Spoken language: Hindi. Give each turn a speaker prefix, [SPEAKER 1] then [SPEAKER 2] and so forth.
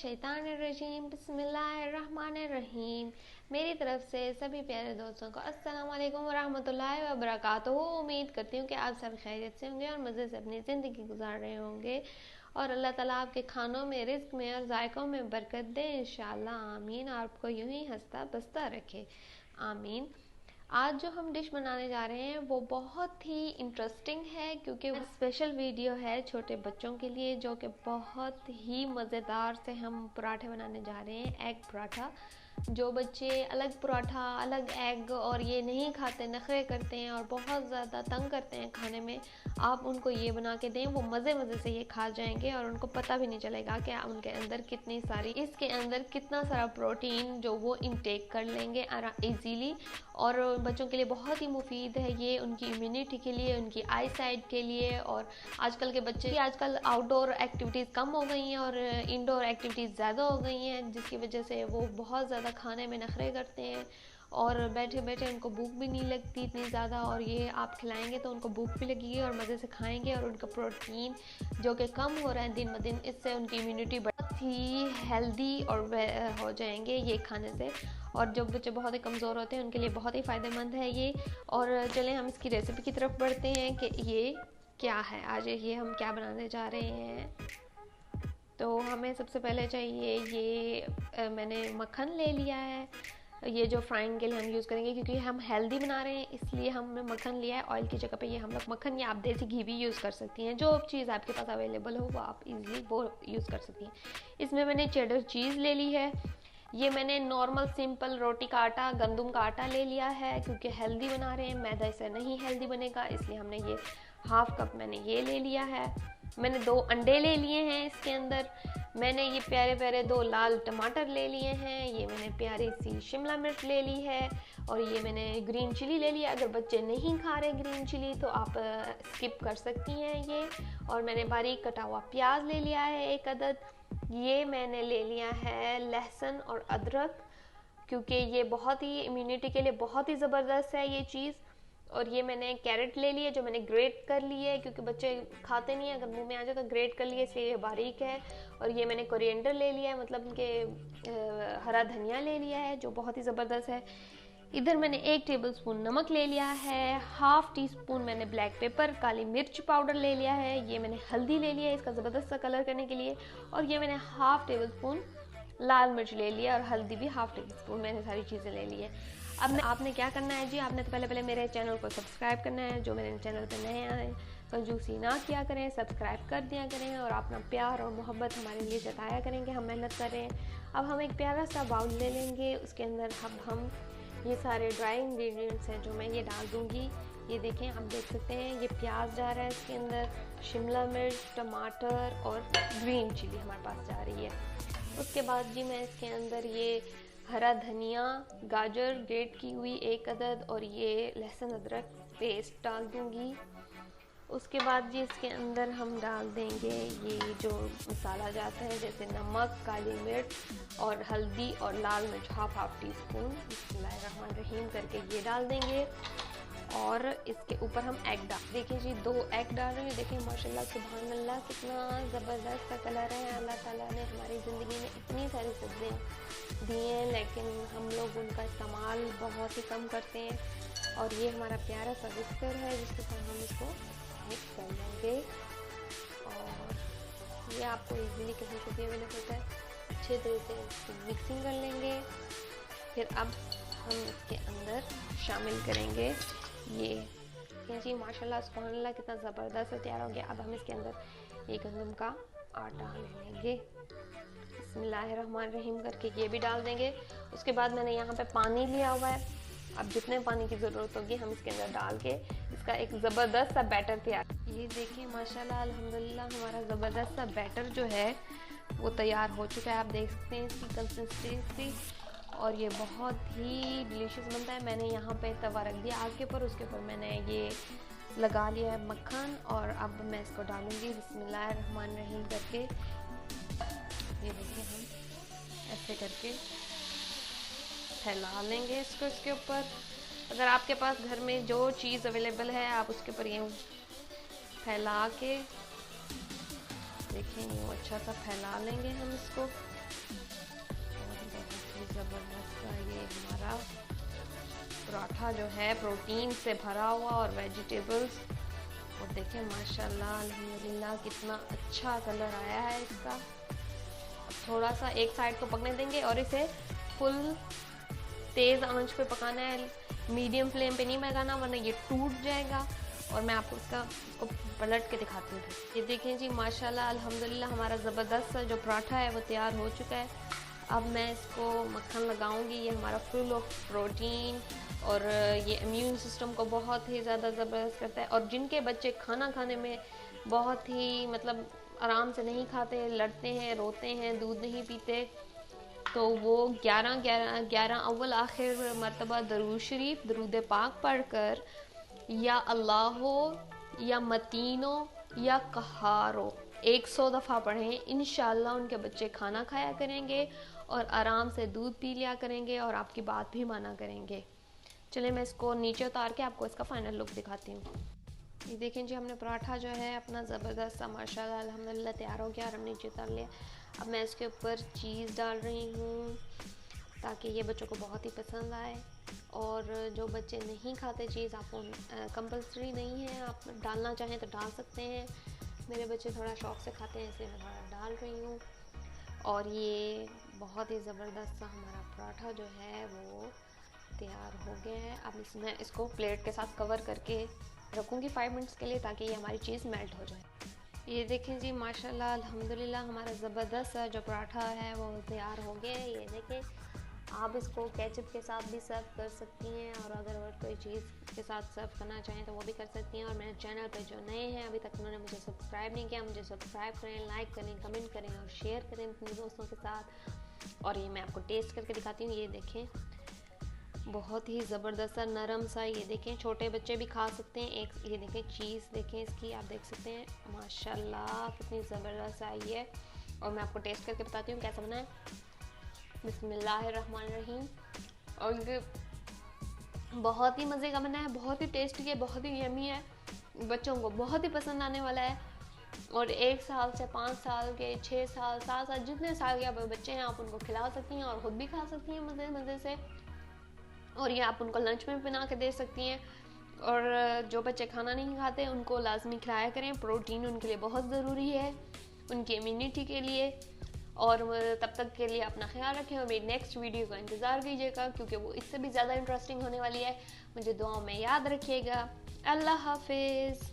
[SPEAKER 1] मिनशैतानिर्रजीम बिस्मिल्लाहिर्रहमानिर्रहीम। मेरी तरफ से सभी प्यारे दोस्तों को अस्सलाम वालेकुम वरहमतुल्लाहि वबरकातुहू। उम्मीद करती हूँ कि आप सब खैरियत से होंगे और मज़े से अपनी ज़िंदगी गुजार रहे होंगे और अल्लाह ताला आपके खानों में, रिस्क में और जायकों में बरकत दे इंशाअल्लाह आमीन। आपको यूं ही हंसता बसता रखे आमीन। आज जो हम डिश बनाने जा रहे हैं वो बहुत ही इंटरेस्टिंग है क्योंकि वो स्पेशल वीडियो है छोटे बच्चों के लिए, जो कि बहुत ही मज़ेदार से हम पराठे बनाने जा रहे हैं, एग पराठा। जो बच्चे अलग पराठा, अलग एग और ये नहीं खाते, नखरे करते हैं और बहुत ज़्यादा तंग करते हैं खाने में, आप उनको ये बना के दें, वो मज़े मज़े से ये खा जाएंगे और उनको पता भी नहीं चलेगा कि उनके अंदर कितनी सारी, इसके अंदर कितना सारा प्रोटीन जो वो इंटेक कर लेंगे ईजीली। और बच्चों के लिए बहुत ही मुफीद है ये, उनकी इम्यूनिटी के लिए, उनकी आई साइट के लिए। और आजकल के बच्चे, आजकल आउटडोर एक्टिविटीज़ कम हो गई हैं और इंडोर एक्टिविटीज़ ज़्यादा हो गई हैं, जिसकी वजह से वो बहुत ज़्यादा खाने में नखरे करते हैं और बैठे बैठे उनको भूख भी नहीं लगती इतनी ज़्यादा। और ये आप खिलाएंगे तो उनको भूख भी लगेगी और मज़े से खाएंगे और उनका प्रोटीन जो कि कम हो रहा है दिन ब दिन, इससे उनकी इम्यूनिटी बहुत ही हेल्दी और हो जाएंगे ये खाने से। और जो बच्चे बहुत ही कमज़ोर होते हैं उनके लिए बहुत ही फ़ायदेमंद है ये। और चलें हम इसकी रेसिपी की तरफ बढ़ते हैं कि ये क्या है, आज ये हम क्या बनाने जा रहे हैं। तो हमें सबसे पहले चाहिए ये मैंने मक्खन ले लिया है, ये जो फ्राइंग के लिए हम यूज़ करेंगे क्योंकि हम हेल्दी बना रहे हैं इसलिए हमने मक्खन लिया है। ऑयल की जगह पे ये हम लोग मक्खन या आप देसी घी भी यूज़ कर सकती हैं, जो चीज़ आपके पास अवेलेबल हो वो आप इजीली वो यूज़ कर सकती हैं। इसमें मैंने चेडर चीज़ ले ली है। ये मैंने नॉर्मल सिंपल रोटी का आटा, गंदम का आटा ले लिया है क्योंकि हेल्दी बना रहे हैं, मैदा इससे नहीं हेल्दी बनेगा, इसलिए हमने ये हाफ कप मैंने ये ले लिया है। मैंने 2 अंडे ले लिए हैं इसके अंदर। मैंने ये प्यारे प्यारे 2 लाल टमाटर ले लिए हैं। ये मैंने प्यारी सी शिमला मिर्च ले ली है और ये मैंने ग्रीन चिली ले लिया। अगर बच्चे नहीं खा रहे ग्रीन चिली तो आप स्किप कर सकती हैं ये। और मैंने बारीक कटा हुआ प्याज ले लिया है 1 अदद। ये मैंने ले लिया है लहसुन और अदरक क्योंकि ये बहुत ही इम्यूनिटी के लिए बहुत ही ज़बरदस्त है ये चीज़। और ये मैंने कैरेट ले ली है जो मैंने ग्रेट कर ली है क्योंकि बच्चे खाते नहीं है, अगर मुंह में आ जाए तो ग्रेट कर लिए, इसलिए ये बारीक है। और ये मैंने कोरिएंडर ले लिया है, मतलब कि हरा धनिया ले लिया है जो बहुत ही ज़बरदस्त है। इधर मैंने 1 टेबलस्पून नमक ले लिया है, हाफ टी स्पून मैंने ब्लैक पेपर काली मिर्च पाउडर ले लिया है। ये मैंने हल्दी ले लिया है इसका ज़बरदस्त सा कलर करने के लिए। और ये मैंने हाफ टेबलस्पून लाल मिर्च ले लिया और हल्दी भी हाफ टेबल स्पून, मैंने सारी चीज़ें ले ली है। अब आपने क्या करना है जी, आपने तो पहले मेरे चैनल को सब्सक्राइब करना है। जो मेरे चैनल पे नए आए कंजूसी ना किया करें, सब्सक्राइब कर दिया करें और अपना प्यार और मोहब्बत हमारे लिए जताया करेंगे, हम मेहनत कर रहे हैं। अब हम एक प्यारा सा बाउल ले लेंगे, उसके अंदर अब हम ये सारे ड्राई इंग्रेडिएंट्स हैं जो मैं ये डाल दूँगी। ये देखें, आप देख सकते हैं ये प्याज जा रहा है इसके अंदर, शिमला मिर्च, टमाटर और ग्रीन चिली हमारे पास जा रही है। उसके बाद जी मैं इसके अंदर ये हरा धनिया, गाजर ग्रेट की हुई 1 अदद और ये लहसुन अदरक पेस्ट डाल दूँगी। उसके बाद जी इसके अंदर हम डाल देंगे ये जो मसाला जाता है, जैसे नमक, काली मिर्च और हल्दी और लाल मिर्च हाफ टी स्पून बिस्मिल्लाहिर्रहमानिर्रहीम करके ये डाल देंगे। और इसके ऊपर हम एग डाल, देखिए जी 2 एग डाल रहे हैं। देखिए माशाल्लाह सुभान अल्लाह कितना ज़बरदस्त सा कलर है। अल्लाह ताला ने हमारी ज़िंदगी में इतनी सारी सब्ज़ियाँ दी हैं लेकिन हम लोग उनका इस्तेमाल बहुत ही कम करते हैं। और ये हमारा प्यारा सा विस्कर है जिसके साथ हम इसको मिक्स कर लेंगे और ये आपको इजीली कहीं से भी अवेलेबल है। अच्छे तरह से इसकी मिक्सिंग कर लेंगे। फिर अब हम इसके अंदर शामिल करेंगे ये जी माशाल्लाह सुभान अल्लाह कितना ज़बरदस्त तैयार हो गया। अब हम इसके अंदर ये गंदम का आटा ले लेंगे, बिस्मिल्लाहिर्रहमानिर्रहीम करके ये भी डाल देंगे। उसके बाद मैंने यहाँ पे पानी लिया हुआ है, अब जितने पानी की ज़रूरत होगी हम इसके अंदर डाल के इसका एक ज़बरदस्त सा बैटर तैयार। ये देखिए माशाल्लाह अल्हम्दुलिल्लाह हमारा ज़बरदस्त सा बैटर जो है वो तैयार हो चुका है। आप देख सकते हैं इसकी कंसिस्टेंसी और ये बहुत ही डिलीशियस बनता है। मैंने यहाँ पे तवा रख दिया आग के ऊपर, उसके ऊपर मैंने ये लगा लिया है मक्खन और अब मैं इसको डालूँगी बिस्मिल्लाहिर्रहमानिर्रहीम करके। ये देखिए हम ऐसे करके फैला लेंगे इसको इसके ऊपर। अगर आपके पास घर में जो चीज़ अवेलेबल है आप उसके ऊपर ये फैला के देखें, वो अच्छा सा फैला लेंगे हम इसको। ज़बरदस्त सा ये हमारा पराठा जो है प्रोटीन से भरा हुआ और वेजिटेबल्स, और देखें माशाल्लाह अल्हम्दुलिल्लाह कितना अच्छा कलर आया है इसका। थोड़ा सा एक साइड को पकने देंगे और इसे फुल तेज़ आंच पे पकाना है, मीडियम फ्लेम पे नहीं पकाना वरना ये टूट जाएगा। और मैं आपको इसको पलट के दिखाती हूँ। ये देखें जी माशाल्लाह अल्हम्दुलिल्लाह हमारा ज़बरदस्त सा जो पराठा है वो तैयार हो चुका है। अब मैं इसको मक्खन लगाऊंगी। ये हमारा फुल ऑफ प्रोटीन और ये इम्यून सिस्टम को बहुत ही ज़्यादा ज़बरदस्त करता है। और जिनके बच्चे खाना खाने में बहुत ही मतलब आराम से नहीं खाते, लड़ते हैं, रोते हैं, दूध नहीं पीते, तो वो 11 अव्वल आखिर मरतबा दरूद शरीफ दरूद पाक पढ़कर या अल्लाहो या मतीनो या कहारो 100 दफ़ा पढ़ें, इंशाल्लाह उनके बच्चे खाना खाया करेंगे और आराम से दूध पी लिया करेंगे और आपकी बात भी माना करेंगे। चलिए मैं इसको नीचे उतार के आपको इसका फाइनल लुक दिखाती हूँ। ये देखें जी हमने पराठा जो है अपना ज़बरदस्त सा माशाल्लाह अल्हम्दुलिल्लाह तैयार हो गया और हमने नीचे उतार लिया। अब मैं इसके ऊपर चीज़ डाल रही हूँ ताकि ये बच्चों को बहुत ही पसंद आए। और जो बच्चे नहीं खाते चीज़, आपको कंपल्सरी नहीं है, आप डालना चाहें तो डाल सकते हैं। मेरे बच्चे थोड़ा शौक़ से खाते हैं इसलिए मैं थोड़ा डाल रही हूँ। और ये बहुत ही ज़बरदस्त सा हमारा पराठा जो है वो तैयार हो गया है। अब इसमें इसको प्लेट के साथ कवर करके रखूँगी 5 मिनट्स के लिए ताकि ये हमारी चीज़ मेल्ट हो जाए। ये देखें जी माशाल्लाह अल्हम्दुलिल्लाह हमारा ज़बरदस्त सा जो पराठा है वो तैयार हो गया है। ये देखें, आप इसको केचप के साथ भी सर्व कर सकती हैं और अगर और कोई चीज़ के साथ सर्व करना चाहें तो वो भी कर सकती हैं। और मेरे चैनल पे जो नए हैं अभी तक उन्होंने मुझे सब्सक्राइब नहीं किया, मुझे सब्सक्राइब करें, लाइक करें, कमेंट करें और शेयर करें अपने दोस्तों के साथ। और ये मैं आपको टेस्ट करके दिखाती हूँ। ये देखें बहुत ही ज़बरदस्त सा नरम सा, ये देखें छोटे बच्चे भी खा सकते हैं। एक ये देखें चीज़ देखें इसकी, आप देख सकते हैं माशाल्लाह कितनी ज़बरदस्त आई है। और मैं आपको टेस्ट करके बताती हूँ कैसा बना है। बिस्मिल्लाहिर्रहमानिर्रहीम। और ये बहुत ही मज़े का बना है, बहुत ही टेस्टी है, बहुत ही यमी है, बच्चों को बहुत ही पसंद आने वाला है। और 1 साल से 5 साल के, 6 साल, 7 साल, जितने साल के आप बच्चे हैं आप उनको खिला सकती हैं और ख़ुद भी खा सकती हैं मज़े मज़े से। और ये आप उनको लंच में बना के दे सकती हैं। और जो बच्चे खाना नहीं खाते उनको लाजमी खिलाया करें, प्रोटीन उनके लिए बहुत ज़रूरी है, उनकी इम्यूनिटी के लिए। और तब तक के लिए अपना ख्याल रखें और मेरी नेक्स्ट वीडियो का इंतज़ार कीजिएगा क्योंकि वो इससे भी ज़्यादा इंटरेस्टिंग होने वाली है। मुझे दुआओं में याद रखिएगा। अल्लाह हाफिज़।